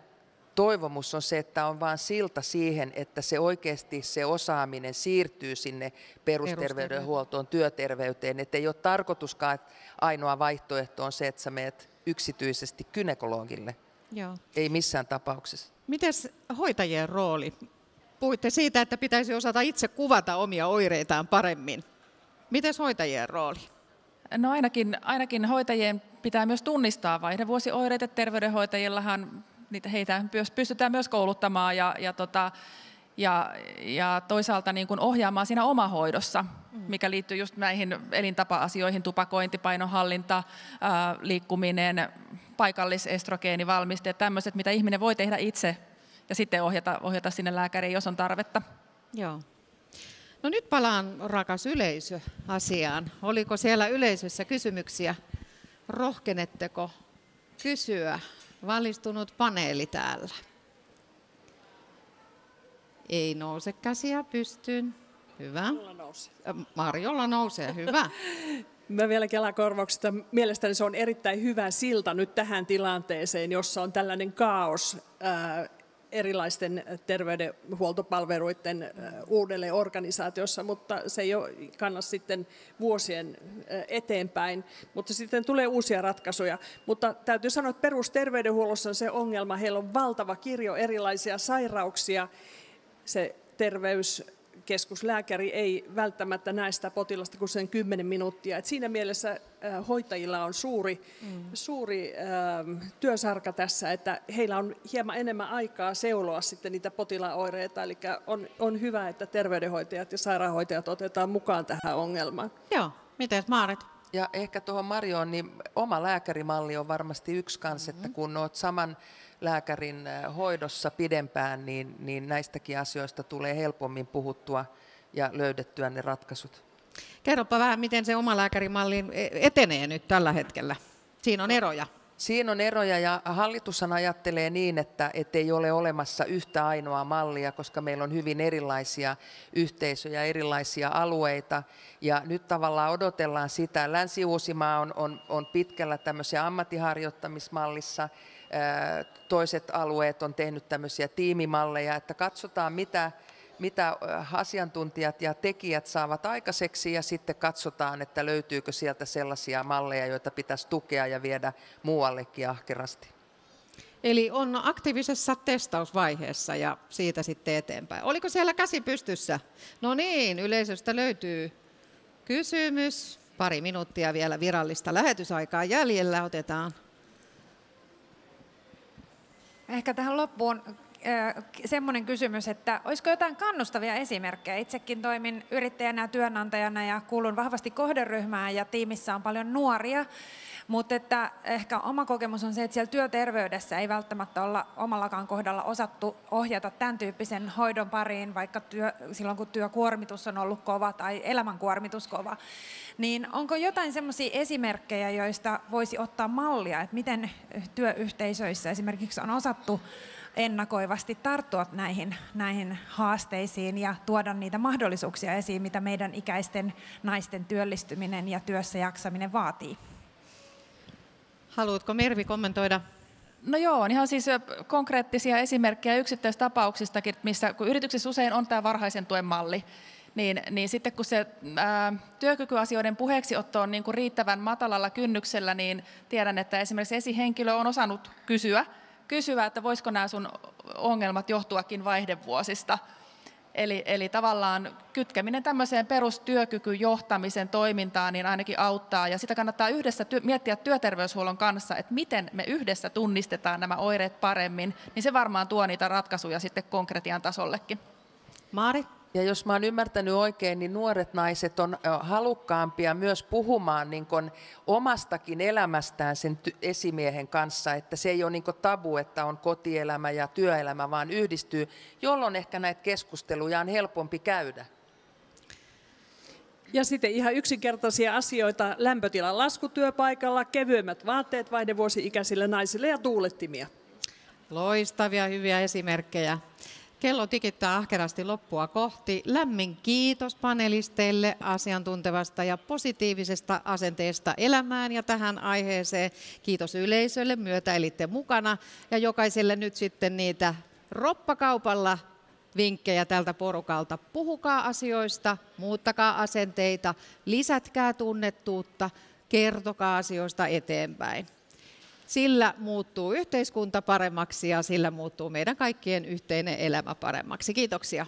toivomus on se, että on vain silta siihen, että se oikeasti se osaaminen siirtyy sinne perusterveydenhuoltoon, työterveyteen. Että ei ole tarkoituskaan, että ainoa vaihtoehto on se, että sä meet yksityisesti gynekologille. Joo. Ei missään tapauksessa. Mites hoitajien rooli? Puhuitte siitä, että pitäisi osata itse kuvata omia oireitaan paremmin. Mites hoitajien rooli? No ainakin hoitajien pitää myös tunnistaa vaihdevuosioireita. Terveydenhoitajillahan heitä pystytään myös kouluttamaan ja toisaalta niin kuin ohjaamaan siinä omahoidossa, mikä liittyy just näihin elintapa-asioihin, tupakointi, painonhallinta, liikkuminen, paikallisestrogeenivalmisteet, tämmöiset, mitä ihminen voi tehdä itse ja sitten ohjata sinne lääkäriin, jos on tarvetta. Joo. No nyt palaan, rakas yleisö, asiaan. Oliko siellä yleisössä kysymyksiä? Rohkenetteko kysyä? Valistunut paneeli täällä. Ei nouse käsiä pystyyn. Hyvä. Marjolla nousee. Hyvä. Mä vielä Kela-korvauksesta. Mielestäni se on erittäin hyvä silta nyt tähän tilanteeseen, jossa on tällainen kaos erilaisten terveydenhuoltopalveluiden uudelleen organisaatiossa, mutta se ei ole kanna sitten vuosien eteenpäin, mutta sitten tulee uusia ratkaisuja. Mutta täytyy sanoa, että perusterveydenhuollossa on se ongelma, heillä on valtava kirjo erilaisia sairauksia, se terveyskeskuslääkäri ei välttämättä näe sitä potilasta kuin sen 10 minuuttia. Et siinä mielessä hoitajilla on suuri työsarka tässä, että heillä on hieman enemmän aikaa seuloa sitten niitä potilaoireita. Eli on hyvä, että terveydenhoitajat ja sairaanhoitajat otetaan mukaan tähän ongelmaan. Joo, mites Maaret? Ja ehkä tuohon Marjoon, niin oma lääkärimalli on varmasti yksi kanssa, että kun olet saman lääkärin hoidossa pidempään, niin näistäkin asioista tulee helpommin puhuttua ja löydettyä ne ratkaisut. Kerropa vähän, miten se oma lääkärimalli etenee nyt tällä hetkellä. Siinä on eroja. Siinä on eroja ja hallitushan ajattelee niin, että ei ole olemassa yhtä ainoaa mallia, koska meillä on hyvin erilaisia yhteisöjä, erilaisia alueita. Ja nyt tavallaan odotellaan sitä. Länsi-Uusimaa on pitkällä tämmöisiä ammattiharjoittamismallissa. Toiset alueet on tehnyt tämmöisiä tiimimalleja, että katsotaan mitä asiantuntijat ja tekijät saavat aikaiseksi ja sitten katsotaan, että löytyykö sieltä sellaisia malleja, joita pitäisi tukea ja viedä muuallekin ahkerasti. Eli on aktiivisessa testausvaiheessa ja siitä sitten eteenpäin. Oliko siellä käsi pystyssä? No niin, yleisöstä löytyy kysymys. 2 minuuttia vielä virallista lähetysaikaa jäljellä, otetaan. Ehkä tähän loppuun semmoinen kysymys, että olisiko jotain kannustavia esimerkkejä? Itsekin toimin yrittäjänä ja työnantajana ja kuulun vahvasti kohderyhmään ja tiimissä on paljon nuoria, mutta että ehkä oma kokemus on se, että siellä työterveydessä ei välttämättä olla omallakaan kohdalla osattu ohjata tämän tyyppisen hoidon pariin, vaikka silloin kun työkuormitus on ollut kova tai elämänkuormitus kova. Niin onko jotain semmoisia esimerkkejä, joista voisi ottaa mallia, että miten työyhteisöissä esimerkiksi on osattu ennakoivasti tarttua näihin haasteisiin ja tuoda niitä mahdollisuuksia esiin, mitä meidän ikäisten naisten työllistyminen ja työssä jaksaminen vaatii? Haluatko Mervi kommentoida? No joo, on ihan siis konkreettisia esimerkkejä yksittäistapauksistakin, missä kun yrityksissä usein on tämä varhaisen tuen malli, niin sitten kun se työkykyasioiden puheeksiotto on niin kuin riittävän matalalla kynnyksellä, niin tiedän, että esimerkiksi esihenkilö on osannut kysyä, että voisiko nämä sun ongelmat johtuakin vaihdevuosista. Eli tavallaan kytkeminen tämmöiseen perustyökykyjohtamisen toimintaan niin ainakin auttaa, ja sitä kannattaa yhdessä miettiä työterveyshuollon kanssa, että miten me yhdessä tunnistetaan nämä oireet paremmin, niin se varmaan tuo niitä ratkaisuja sitten konkretian tasollekin. Maari? Ja jos mä oon ymmärtänyt oikein, niin nuoret naiset on halukkaampia myös puhumaan niin kuin omastakin elämästään sen esimiehen kanssa, että se ei ole niin kuin tabu, että on kotielämä ja työelämä, vaan yhdistyy, jolloin ehkä näitä keskusteluja on helpompi käydä. Ja sitten ihan yksinkertaisia asioita, lämpötilan lasku työpaikalla, kevyemmät vaatteet vaihdevuosi-ikäisille naisille ja tuulettimia. Loistavia, hyviä esimerkkejä. Kello tikittää ahkerasti loppua kohti. Lämmin kiitos panelisteille asiantuntevasta ja positiivisesta asenteesta elämään ja tähän aiheeseen. Kiitos yleisölle, myötäilitte mukana ja jokaiselle nyt sitten niitä roppakaupalla vinkkejä tältä porukalta. Puhukaa asioista, muuttakaa asenteita, lisätkää tunnettuutta, kertokaa asioista eteenpäin. Sillä muuttuu yhteiskunta paremmaksi ja sillä muuttuu meidän kaikkien yhteinen elämä paremmaksi. Kiitoksia.